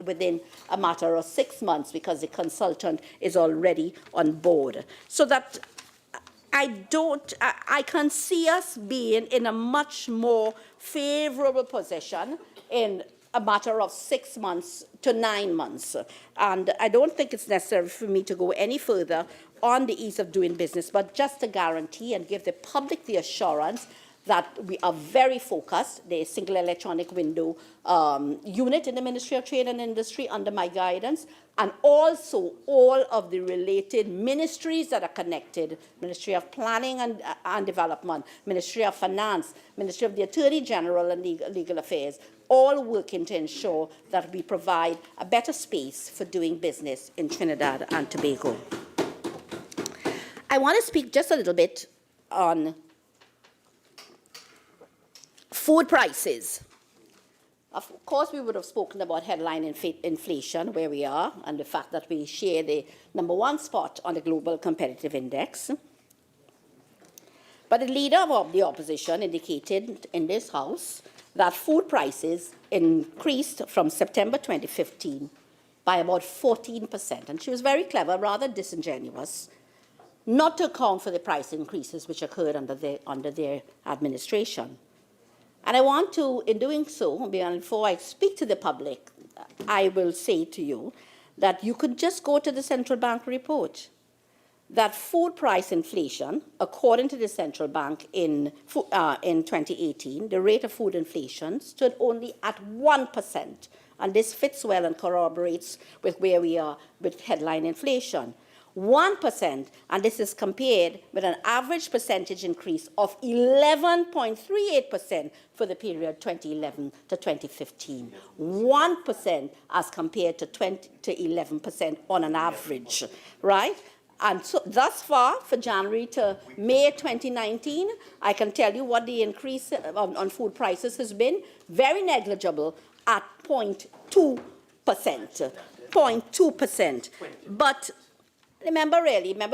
within a matter of 6 months because the consultant is already on board. So that I can see us being in a much more favorable position in a matter of 6 months to 9 months. And I don't think it's necessary for me to go any further on the ease of doing business, but just to guarantee and give the public the assurance that we are very focused. The single electronic window unit in the Ministry of Trade and Industry under my guidance, and also all of the related ministries that are connected, Ministry of Planning and Development, Ministry of Finance, Ministry of the Attorney General and Legal Affairs, all working to ensure that we provide a better space for doing business in Trinidad and Tobago. I want to speak just a little bit on food prices. Of course, we would have spoken about headline inflation, where we are, and the fact that we share the #1 spot on the Global Competitive Index. But the leader of the opposition indicated in this House that food prices increased from September 2015 by about 14%. And she was very clever, rather disingenuous, not to account for the price increases which occurred under their administration. And I want to, in doing so, before I speak to the public, I will say to you that you could just go to the central bank report that food price inflation, according to the central bank in 2018, the rate of food inflation stood only at 1%. And this fits well and corroborates with where we are with headline inflation. 1%, and this is compared with an average percentage increase of 11.38% for the period 2011 to 2015. 1% as compared to 11% on an average, right? And so thus far, for January to May 2019, I can tell you what the increase on food prices has been. Very negligible at 0.2%. 0.2%. But remember,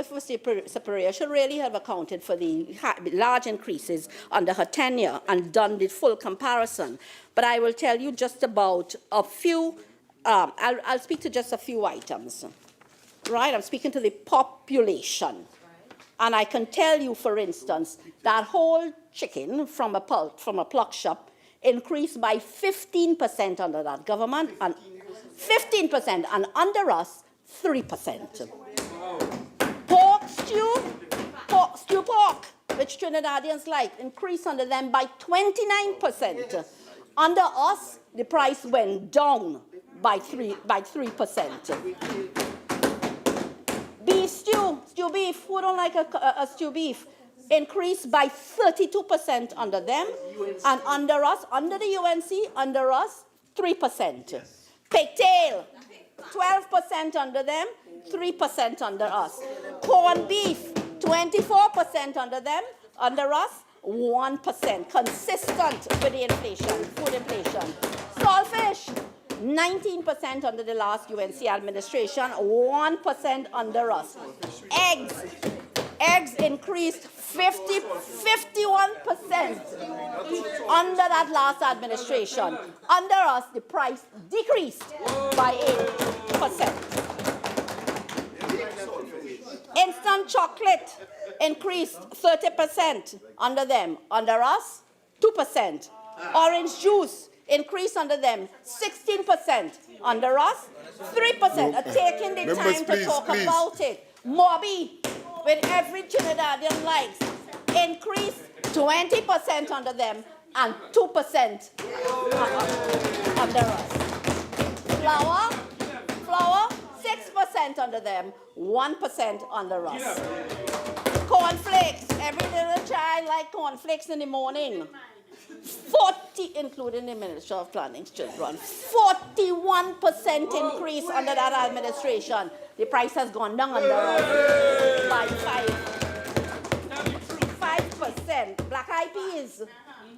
for Superior should really have accounted for the large increases under her tenure and done the full comparison. But I will tell you just about a few, I'll speak to just a few items. Right, I'm speaking to the population. And I can tell you, for instance, that whole chicken from a pluck shop increased by 15% under that government, and 15%, and under us, 3%. Pork stew pork, which Trinidadians like, increased under them by 29%. Under us, the price went down by 3%. Beef stew beef, who don't like a stew beef, increased by 32% under them, and under us, under the UNC, under us, 3%. Pigtail, 12% under them, 3% under us. Corned beef, 24% under them, under us, 1%. Consistent with the inflation, food inflation. Saltfish, 19% under the last UNC administration, 1% under us. Eggs increased 51% under that last administration. Under us, the price decreased by 8%. Instant chocolate increased 30% under them. Under us, 2%. Orange juice increase under them 16%, under us 3%. Taking the time to talk about it. Mobi, with every Trinidadian likes, increase 20% under them and 2% under us. Flour 6% under them, 1% under us. Cornflakes, every little child like cornflakes in the morning. 40, including the Minister of Planning's children, 41% increase under that administration. The price has gone down under us by 5%. Black eyed peas,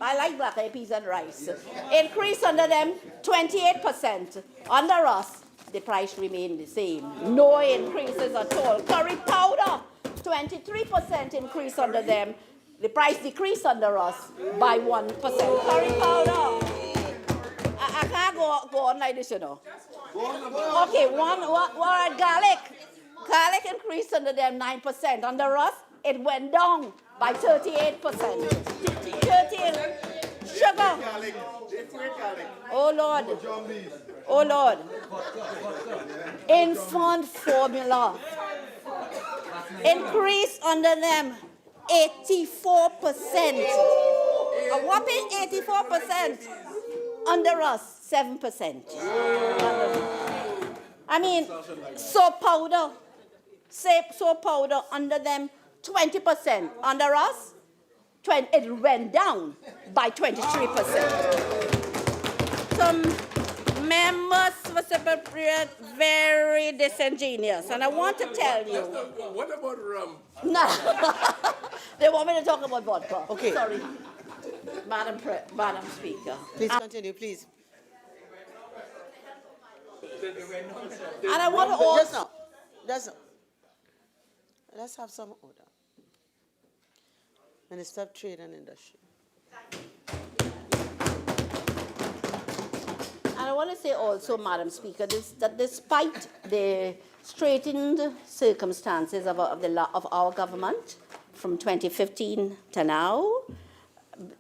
I like black eyed peas and rice. Increase under them 28%. Under us, the price remained the same. No increases at all. Curry powder, 23% increase under them. The price decreased under us by 1%. Curry powder. I can't go on like this, you know. Okay, what garlic? Garlic increased under them 9%. Under us, it went down by 38%. 13. Sugar. Oh Lord. Oh Lord. Infant formula increased under them 84%. A whopping 84%. Under us, 7%. I mean, soap powder. Soap powder under them, 20%. Under us, it went down by 23%. Some members for Secretariat very disingenuous, and I want to tell you. What about rum? No, they want me to talk about vodka. Okay. Sorry, Madam Speaker. Please continue, please. And I want to also. Just now. Let's have some order. Minister of Trade and Industry. And I want to say also, Madam Speaker, that despite the straitened circumstances of our government from 2015 to now,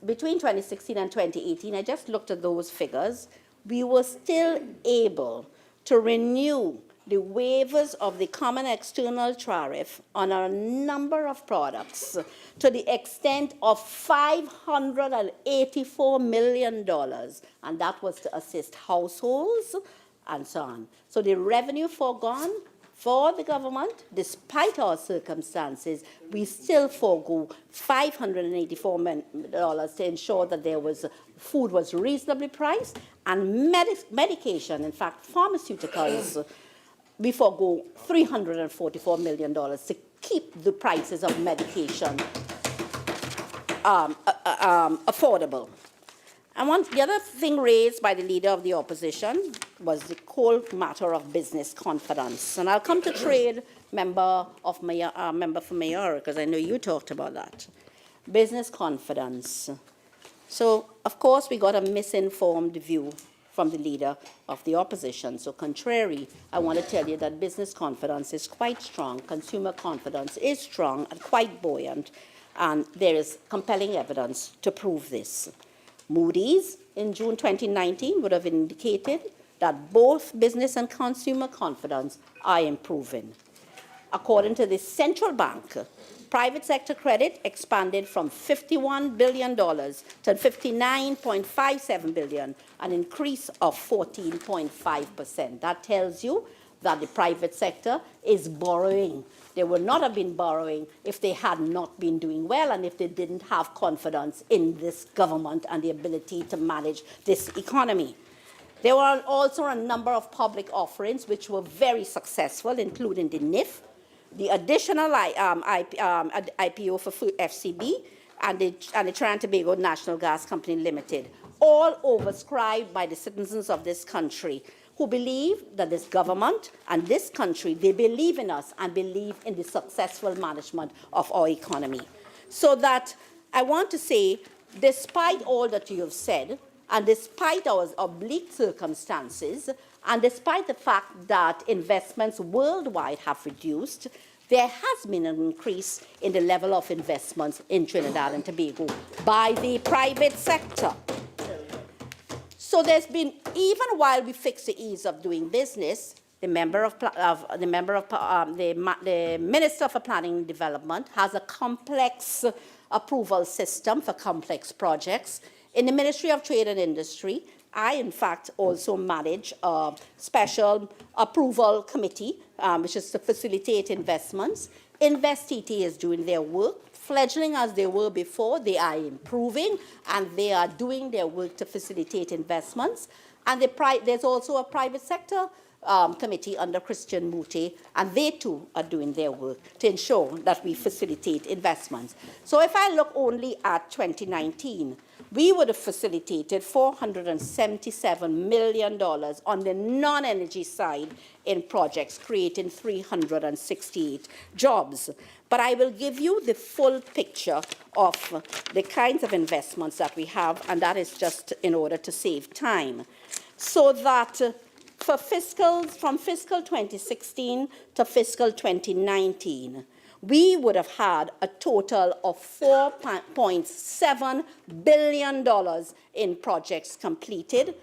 between 2016 and 2018, I just looked at those figures, we were still able to renew the waivers of the common external tariff on a number of products to the extent of $584 million, and that was to assist households and so on. So the revenue foregone for the government, despite our circumstances, we still forego $584 million to ensure that food was reasonably priced, and medication, in fact, pharmaceuticals, we forego $344 million to keep the prices of medication affordable. And the other thing raised by the leader of the opposition was the whole matter of business confidence. And I'll come to trade, member for mayor, because I know you talked about that. Business confidence. So, of course, we got a misinformed view from the leader of the opposition. So contrary, I want to tell you that business confidence is quite strong, consumer confidence is strong and quite buoyant, and there is compelling evidence to prove this. Moody's in June 2019 would have indicated that both business and consumer confidence are improving. According to the central bank, private sector credit expanded from $51 billion to $59.57 billion, an increase of 14.5%. That tells you that the private sector is borrowing. They would not have been borrowing if they had not been doing well and if they didn't have confidence in this government and the ability to manage this economy. There were also a number of public offerings which were very successful, including the NIF, the additional IPO for FCB, and the Trinidad and Tobago National Gas Company Limited, all oversubscribed by the citizens of this country who believe that this government and this country, they believe in us and believe in the successful management of our economy. So that I want to say, despite all that you have said, and despite our oblique circumstances, and despite the fact that investments worldwide have reduced, there has been an increase in the level of investments in Trinidad and Tobago by the private sector. So there's been, even while we fix the ease of doing business, the Minister for Planning and Development has a complex approval system for complex projects. In the Ministry of Trade and Industry, I, in fact, also manage a special approval committee, which is to facilitate investments. InvestTT is doing their work. Fledgling as they were before, they are improving, and they are doing their work to facilitate investments. And there's also a private sector committee under Christian Mute, and they too are doing their work to ensure that we facilitate investments. So if I look only at 2019, we would have facilitated $477 million on the non-energy side in projects, creating 368 jobs. But I will give you the full picture of the kinds of investments that we have, and that is just in order to save time. so that from fiscal 2016 to fiscal 2019, we would have had a total of $4.7 billion in projects completed.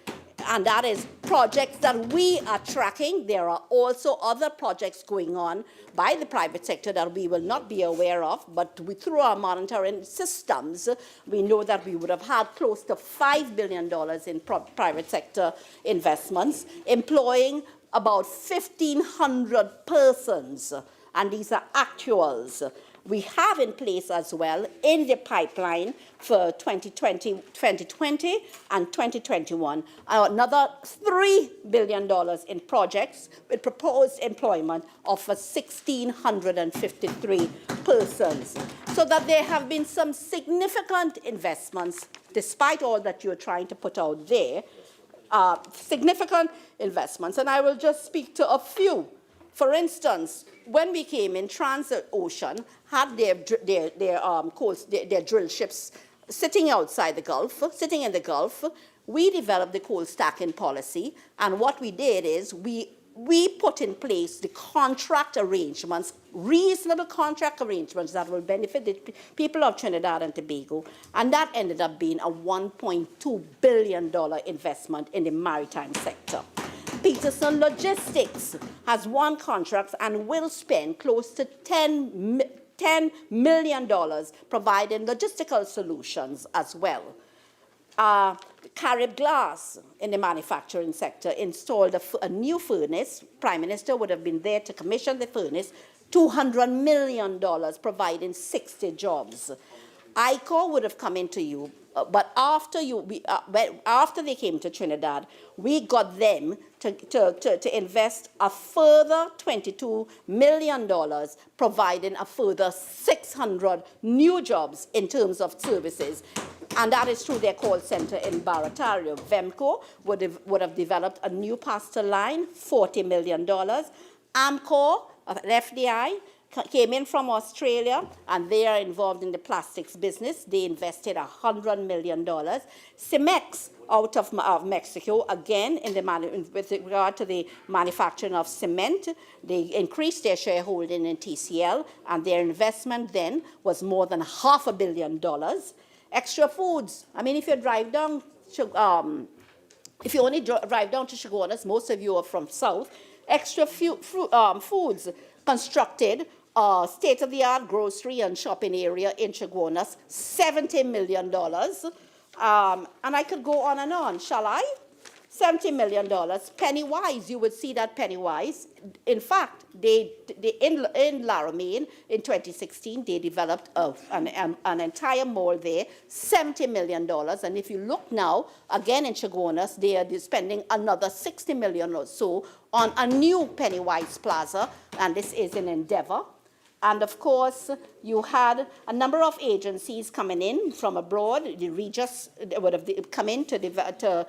And that is projects that we are tracking. There are also other projects going on by the private sector that we will not be aware of, but through our monitoring systems, we know that we would have had close to $5 billion in private sector investments, employing about 1,500 persons, and these are actuals. We have in place as well in the pipeline for 2020 and 2021 another $3 billion in projects with proposed employment of 1,653 persons. So that there have been some significant investments, despite all that you're trying to put out there, significant investments. And I will just speak to a few. For instance, when we came in, Transocean had their drill ships sitting outside the Gulf, sitting in the Gulf. We developed the coal stacking policy, and what we did is we put in place the contract arrangements, reasonable contract arrangements that will benefit the people of Trinidad and Tobago, and that ended up being a $1.2 billion investment in the maritime sector. Peterson Logistics has won contracts and will spend close to $10 million providing logistical solutions as well. Carib Glass in the manufacturing sector installed a new furnace. Prime Minister would have been there to commission the furnace, $200 million, providing 60 jobs. ICOR would have come into you, but after they came to Trinidad, we got them to invest a further $22 million, providing a further 600 new jobs in terms of services. And that is through their call center in Barataria. Vemco would have developed a new pasta line, $40 million. Amcor, an FDI, came in from Australia, and they are involved in the plastics business. They invested $100 million. Cemex, out of Mexico, again, with regard to the manufacturing of cement, they increased their shareholding in TCL, and their investment then was more than $500 million. Extra Foods, I mean, if you drive down, if you only drive down to Chaguanas, most of you are from South, Extra Foods constructed a state-of-the-art grocery and shopping area in Chaguanas, $70 million. And I could go on and on, shall I? $70 million. Pennywise, you would see that Pennywise. In fact, in Laramie in 2016, they developed an entire mall there, $70 million. And if you look now, again in Chaguanas, they are spending another $60 million or so on a new Pennywise Plaza, and this is in Endeavour. And of course, you had a number of agencies coming in from abroad. The Regis would have come in to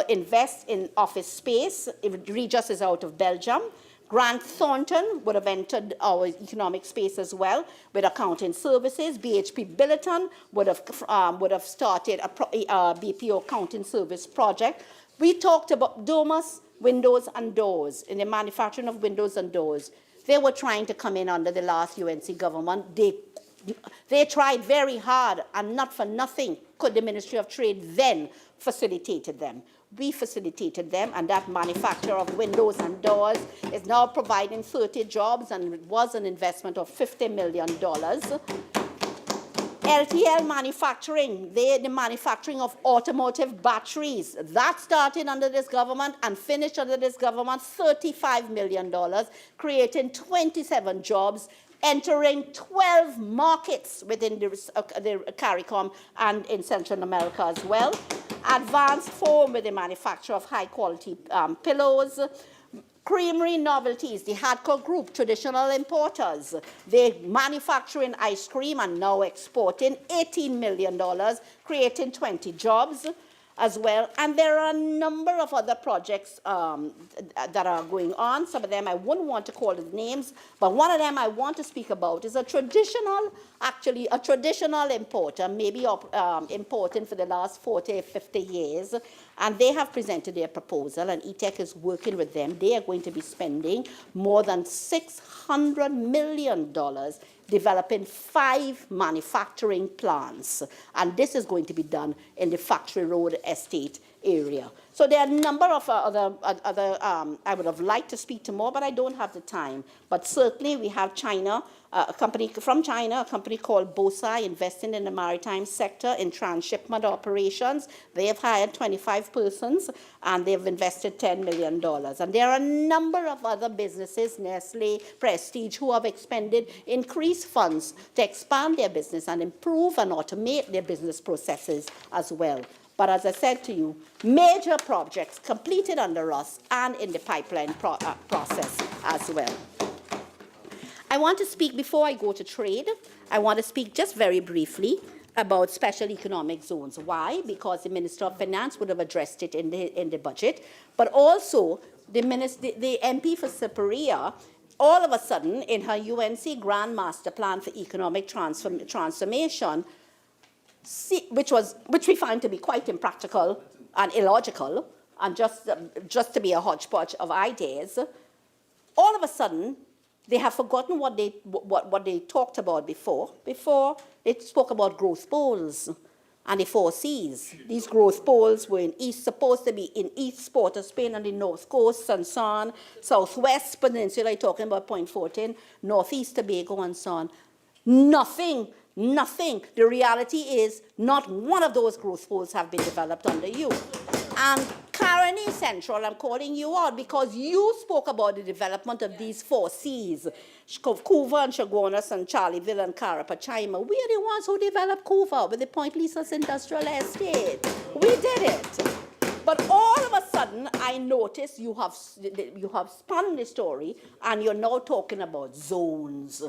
invest in office space. Regis is out of Belgium. Grant Thornton would have entered our economic space as well with accounting services. BHP Billiton would have started a BPO accounting service project. We talked about Domus Windows and Doors, in the manufacturing of windows and doors. They were trying to come in under the last UNC government. They tried very hard, and not for nothing could the Ministry of Trade then facilitated them. We facilitated them, and that manufacturer of windows and doors is now providing 30 jobs, and it was an investment of $50 million. LTL Manufacturing, the manufacturing of automotive batteries, that started under this government and finished under this government, $35 million, creating 27 jobs, entering 12 markets within the CARICOM and in Central America as well. Advanced Foam with the manufacture of high-quality pillows. Creamery Novelties, the Hadcock Group, traditional importers. They manufacturing ice cream and now exporting $18 million, creating 20 jobs as well. And there are a number of other projects that are going on. Some of them I wouldn't want to call the names, but one of them I want to speak about is a traditional importer, maybe importing for the last 40, 50 years. And they have presented their proposal, and ETEC is working with them. They are going to be spending more than $600 million developing 5 manufacturing plants. And this is going to be done in the Factory Road Estate area. So there are a number of other I would have liked to speak to more, but I don't have the time. But certainly we have China, a company from China, a company called BOSA, investing in the maritime sector in transshipment operations. They have hired 25 persons, and they've invested $10 million. And there are a number of other businesses, Nestle, Prestige, who have expended increased funds to expand their business and improve and automate their business processes as well. But as I said to you, major projects completed under us and in the pipeline process as well. I want to speak, before I go to trade, I want to speak just very briefly about special economic zones. Why? Because the Minister of Finance would have addressed it in the budget, but also the MP for Superior, all of a sudden, in her UNC Grand Master Plan for Economic Transformation, which we find to be quite impractical and illogical, and just to be a hodgepodge of ideas, all of a sudden they have forgotten what they talked about before. Before they spoke about growth poles and the 4 Cs. These growth poles were supposed to be in East Port of Spain and the North Coast and so on, Southwest Peninsula, talking about Point Fortin, Northeast Tobago and so on. Nothing. The reality is not one of those growth poles have been developed under you. And Caroni Central, I'm calling you out because you spoke about the development of these 4 Cs, Couva and Chaguanas and Charleville and Carapachima. We are the ones who developed Couva with the Point Lisas Industrial Estate. We did it. But all of a sudden, I noticed you have spun the story and you're now talking about zones.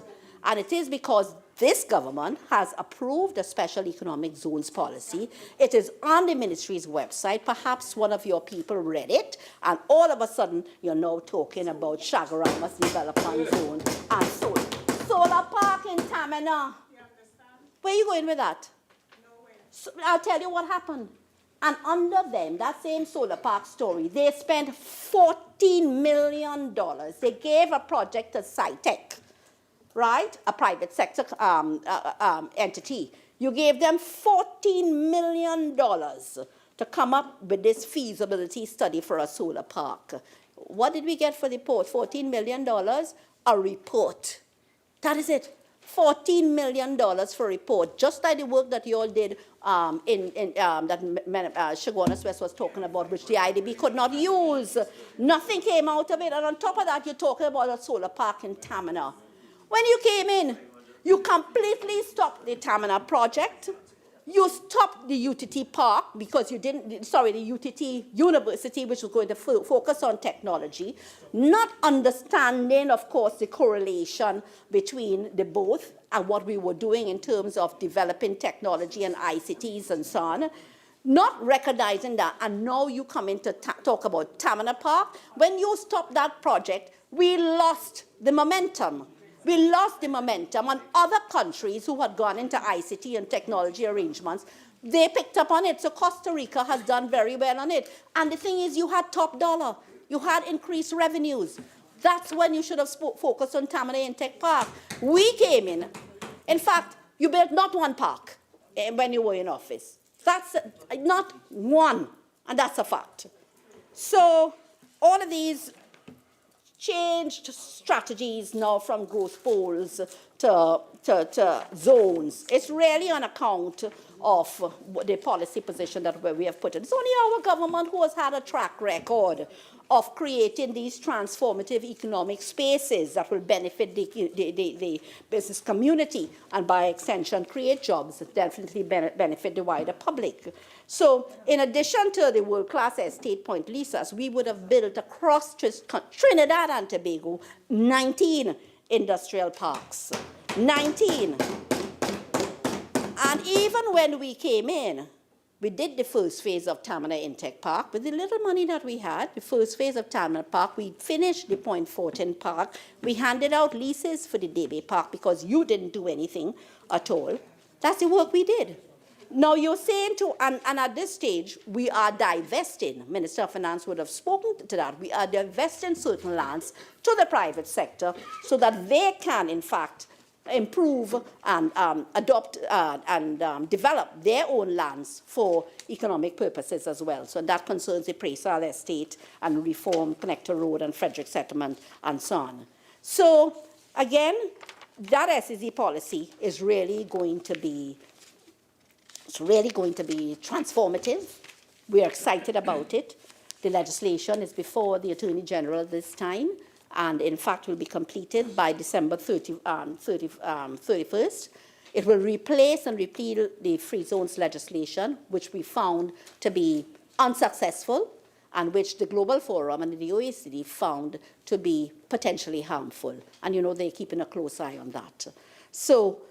And it is because this government has approved a special economic zones policy. It is on the ministry's website. Perhaps one of your people read it, and all of a sudden, you're now talking about Chaguaramas Development Zone and solar park in Tamina. Where are you going with that? Nowhere. So I'll tell you what happened. And under them, that same solar park story, they spent $14 million. They gave a project to SciTech, right? A private sector entity. You gave them $14 million to come up with this feasibility study for a solar park. What did we get for the report? $14 million? A report. That is it. $14 million for a report, just like the work that you all did that Chaguanas West was talking about, which the IDB could not use. Nothing came out of it. And on top of that, you're talking about a solar park in Tamina. When you came in, you completely stopped the Tamina project. You stopped the UTT Park because you didn't, the UTT University, which was going to focus on technology, not understanding, of course, the correlation between the both and what we were doing in terms of developing technology and ICTs and so on, not recognizing that, and now you come in to talk about Tamina Park. When you stopped that project, we lost the momentum. We lost the momentum, and other countries who had gone into ICT and technology arrangements, they picked up on it. So Costa Rica has done very well on it. And the thing is, you had top dollar. You had increased revenues. That's when you should have focused on Tamina Intech Park. We came in. In fact, you built not one park when you were in office. That's not one, and that's a fact. So all of these changed strategies now from growth poles to zones. It's really on account of the policy position that we have put in. It's only our government who has had a track record of creating these transformative economic spaces that will benefit the business community and by extension create jobs that definitely benefit the wider public. So in addition to the world-class estate Point Lisas, we would have built across Trinidad and Tobago 19 industrial parks. 19. And even when we came in, we did the first phase of Tamina Intech Park. With the little money that we had, the first phase of Tamina Park, we finished the Point Fortin Park. We handed out leases for the Debe Park because you didn't do anything at all. That's the work we did. Now you're saying and at this stage, we are divesting, Minister of Finance would have spoken to that, we are divesting certain lands to the private sector so that they can, in fact, improve and adopt and develop their own lands for economic purposes as well. So that concerns the Presal Estate and Reform Connector Road and Frederick Settlement and so on. So again, that SEZ policy is really going to be transformative. We are excited about it. The legislation is before the Attorney General this time, and in fact will be completed by December 31st. It will replace and repeal the free zones legislation, which we found to be unsuccessful, and which the Global Forum and the OECD found to be potentially harmful. And you know they're keeping a close eye on that. So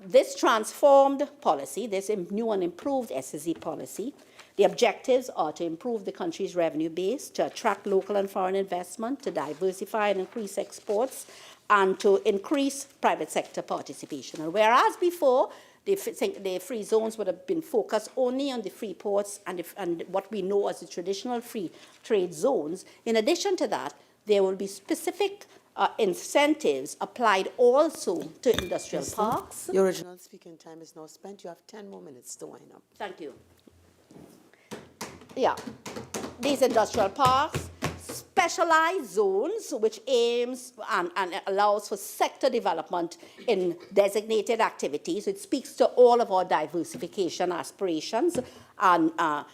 this transformed policy, this new and improved SEZ policy, the objectives are to improve the country's revenue base, to attract local and foreign investment, to diversify and increase exports, and to increase private sector participation. And whereas before, the free zones would have been focused only on the free ports and what we know as the traditional free trade zones, in addition to that, there will be specific incentives applied also to industrial parks. Your original speaking time is now spent. You have 10 more minutes to wind up. Thank you. Yeah, these industrial parks, specialized zones which aims and allows for sector development in designated activities. It speaks to all of our diversification aspirations. And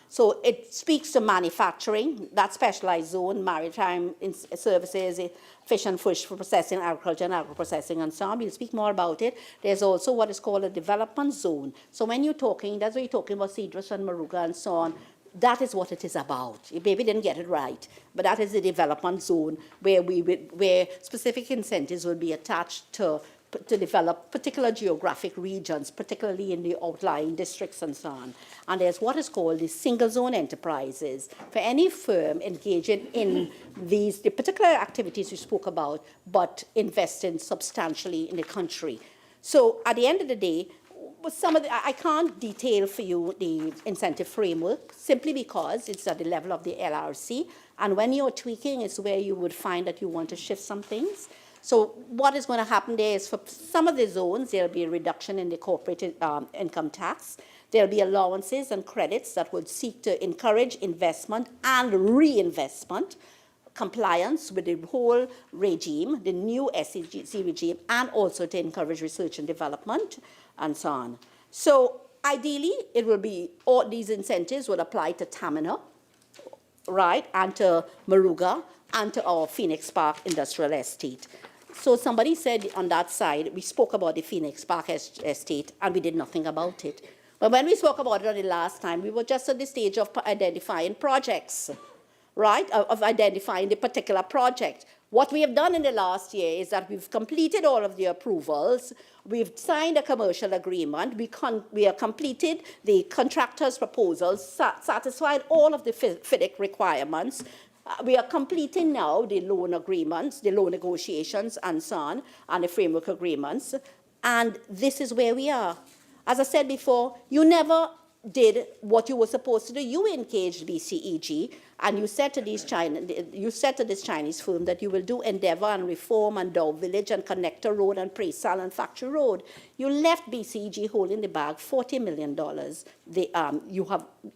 so it speaks to manufacturing, that specialized zone, maritime services, fish and fish processing, agriculture and agro-processing, and so on. We'll speak more about it. There's also what is called a development zone. So when you're talking, that's when you're talking about Cedrus and Moruga and so on, that is what it is about. You maybe didn't get it right, but that is the development zone where where specific incentives will be attached to develop particular geographic regions, particularly in the outlying districts and so on. And there's what is called the single zone enterprises. For any firm engaging in the particular activities you spoke about, but investing substantially in the country. So at the end of the day, I can't detail for you the incentive framework simply because it's at the level of the LRC. And when you're tweaking, it's where you would find that you want to shift some things. So what is going to happen there is for some of the zones, there'll be a reduction in the corporate income tax. There'll be allowances and credits that would seek to encourage investment and reinvestment, compliance with the whole regime, the new SEZ regime, and also to encourage research and development, and so on. So ideally, it will be, all these incentives would apply to Tamina, right, and to Moruga, and to our Phoenix Park Industrial Estate. So somebody said on that side, we spoke about the Phoenix Park Estate, and we did nothing about it. But when we spoke about it the last time, we were just at the stage of identifying projects, right, of identifying the particular project. What we have done in the last year is that we've completed all of the approvals, we've signed a commercial agreement, we have completed the contractor's proposals, satisfied all of the FIDIC requirements. We are completing now the loan agreements, the loan negotiations and so on, and the framework agreements. And this is where we are. As I said before, you never did what you were supposed to do. You engaged BCEG, and you said to this Chinese firm that you will do Endeavour and Reform and Dow Village and Connector Road and Presal and Factory Road. You left BCEG holding the bag $40 million,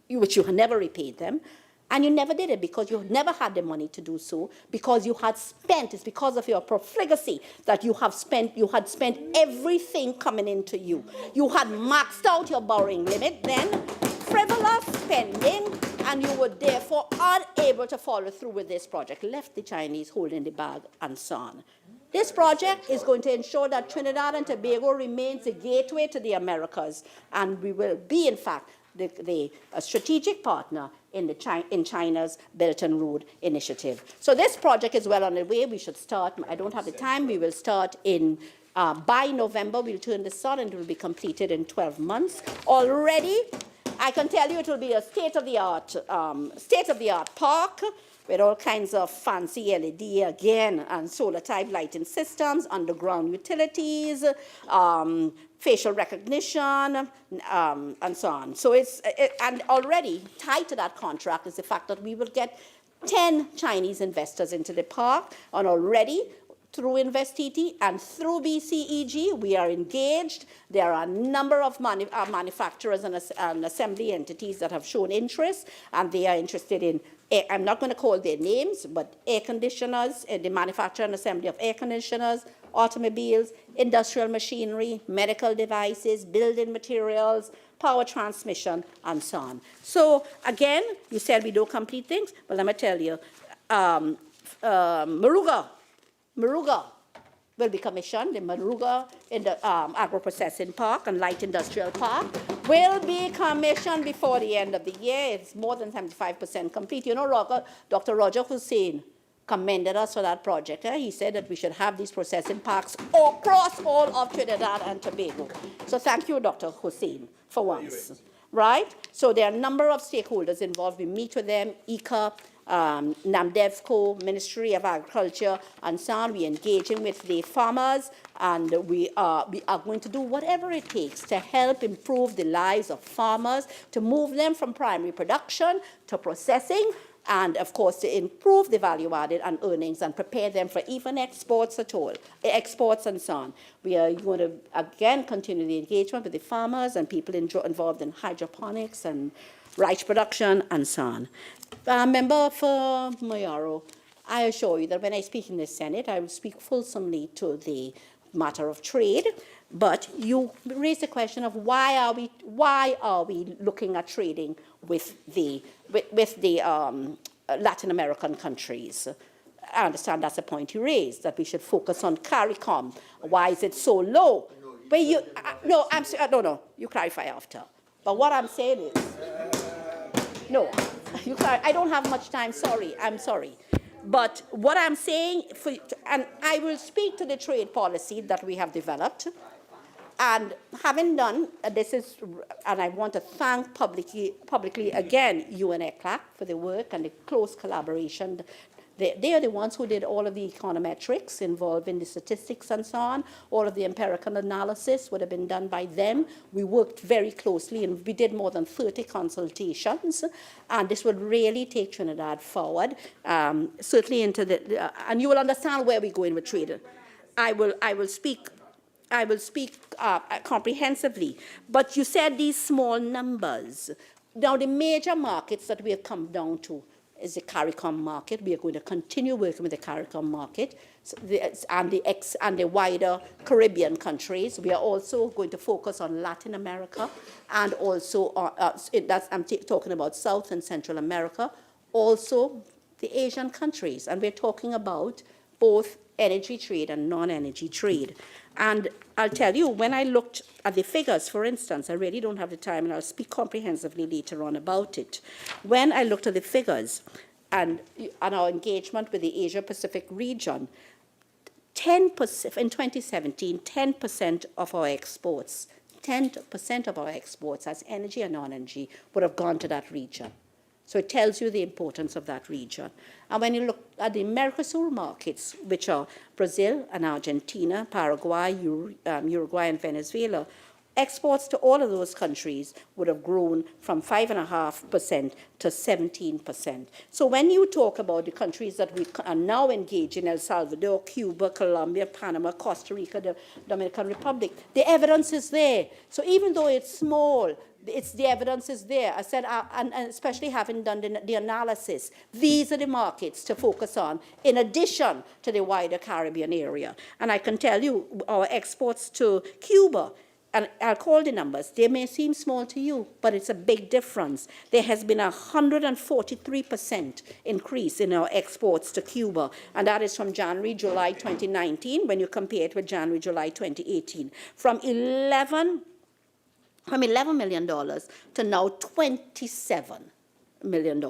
which you have never repaid them. And you never did it because you never had the money to do so, because you had spent, it's because of your profligacy that you had spent everything coming into you. You had maxed out your borrowing limit then, frivolous spending, and you were therefore unable to follow through with this project, left the Chinese holding the bag and so on. This project is going to ensure that Trinidad and Tobago remains a gateway to the Americas, and we will be, in fact, a strategic partner in China's Belt and Road Initiative. So this project is well on the way. We should start. I don't have the time. We will start in by November. We'll turn this on, and it will be completed in 12 months. Already, I can tell you it will be a state-of-the-art park with all kinds of fancy LED again and solar type lighting systems, underground utilities, facial recognition, and so on. So and already tied to that contract is the fact that we will get 10 Chinese investors into the park, and already through InvestTT and through BCEG, we are engaged. There are a number of manufacturers and assembly entities that have shown interest, and they are interested in, I'm not going to call their names, but air conditioners, the manufacture and assembly of air conditioners, automobiles, industrial machinery, medical devices, building materials, power transmission, and so on. So again, you said we don't complete things, but let me tell you, Maruga will be commissioned. The Maruga in the agro-processing park and light industrial park will be commissioned before the end of the year. It's more than 75% complete. You know, Dr. Roger Hussein commended us for that project. He said that we should have these processing parks across all of Trinidad and Tobago. So thank you, Dr. Hussein, for once. Right? So there are a number of stakeholders involved. We meet with them, ICA, NAMDEVCO, Ministry of Agriculture, and so on. We're engaging with the farmers, and we are going to do whatever it takes to help improve the lives of farmers, to move them from primary production to processing, and of course to improve the value added and earnings and prepare them for even exports and so on. We are going to again continue the engagement with the farmers and people involved in hydroponics and rice production and so on. Member for Mayaro, I assure you that when I speak in the Senate, I will speak fulsomely to the matter of trade. But you raised the question of why are we looking at trading with the Latin American countries? I understand that's a point you raised, that we should focus on CARICOM. Why is it so low? But you, no, you clarify after. But what I'm saying is, no, I don't have much time, I'm sorry. But what I'm saying, and I will speak to the trade policy that we have developed, and having done, and I want to thank publicly again, UNECLAC for the work and the close collaboration. They are the ones who did all of the econometrics involved in the statistics and so on. All of the empirical analysis would have been done by them. We worked very closely, and we did more than 30 consultations. And this would really take Trinidad forward, certainly into and you will understand where we're going with trade. I will speak comprehensively. But you said these small numbers. Now, the major markets that we have come down to is the CARICOM market. We are going to continue working with the CARICOM market and the wider Caribbean countries. We are also going to focus on Latin America and also, I'm talking about South and Central America, also the Asian countries. And we're talking about both energy trade and non-energy trade. And I'll tell you, when I looked at the figures, for instance, I really don't have the time, and I'll speak comprehensively later on about it. When I looked at the figures and our engagement with the Asia-Pacific region, 10% in 2017, 10% of our exports, 10% of our exports as energy and non-energy would have gone to that region. So it tells you the importance of that region. And when you look at the Mercosur markets, which are Brazil and Argentina, Paraguay, Uruguay, and Venezuela, exports to all of those countries would have grown from 5.5% to 17%. So when you talk about the countries that we are now engaged in, El Salvador, Cuba, Colombia, Panama, Costa Rica, the Dominican Republic, the evidence is there. So even though it's small, the evidence is there. I said, and especially having done the analysis, these are the markets to focus on, in addition to the wider Caribbean area. And I can tell you, our exports to Cuba, and I'll call the numbers, they may seem small to you, but it's a big difference. There has been a 143% increase in our exports to Cuba, and that is from January, July 2019, when you compare it with January, July 2018, from $11 million to now $27 million.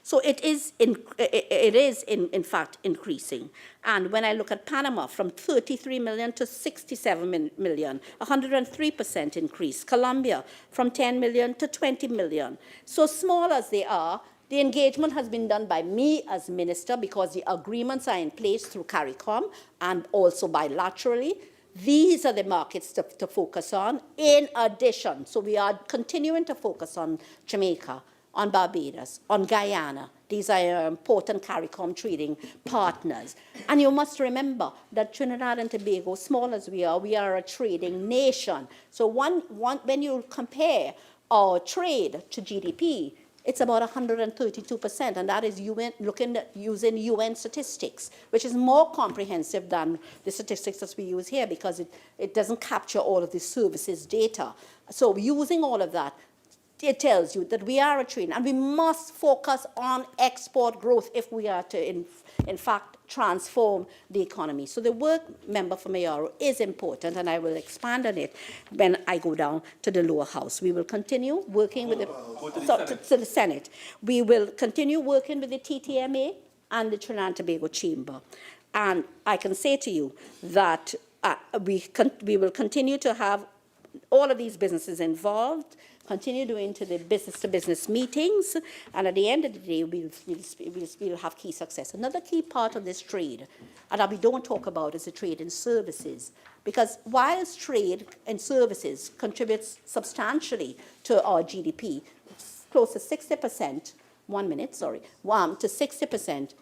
So it is in fact increasing. And when I look at Panama, from 33 million to 67 million, 103% increase. Colombia, from 10 million to 20 million. So small as they are, The engagement has been done by me as minister because the agreements are in place through CARICOM and also bilaterally. These are the markets to focus on. In addition, so we are continuing to focus on Jamaica, on Barbados, on Guyana. These are important CARICOM trading partners. And you must remember that Trinidad and Tobago, small as we are a trading nation. So when you compare our trade to GDP, it's about 132%, and that is using UN statistics, which is more comprehensive than the statistics that we use here because it doesn't capture all of the services data. So using all of that, it tells you that we are a trading, and we must focus on export growth if we are to, in fact, transform the economy. So the work, member for Mayaro, is important, and I will expand on it when I go down to the lower house. We will continue working with to the Senate. We will continue working with the TTMA and the Trinidad and Tobago Chamber. And I can say to you that we will continue to have all of these businesses involved, continue doing to the business-to-business meetings, and at the end of the day, we'll have key success. Another key part of this trade, and that we don't talk about, is the trade in services. Because whilst trade in services contributes substantially to our GDP, close to 60%, to 60%,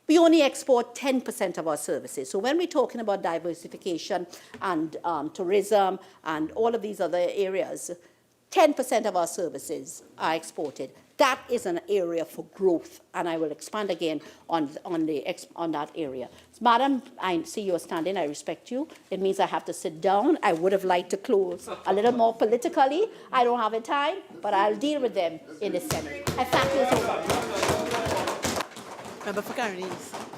we only export 10% of our services. So when we're talking about diversification and tourism and all of these other areas, 10% of our services are exported. That is an area for growth, and I will expand again on that area. So, Madam, I see you are standing. I respect you. It means I have to sit down. I would have liked to close a little more politically. I don't have the time, but I'll deal with them in the Senate. I thank you so much. Member for Caroline's.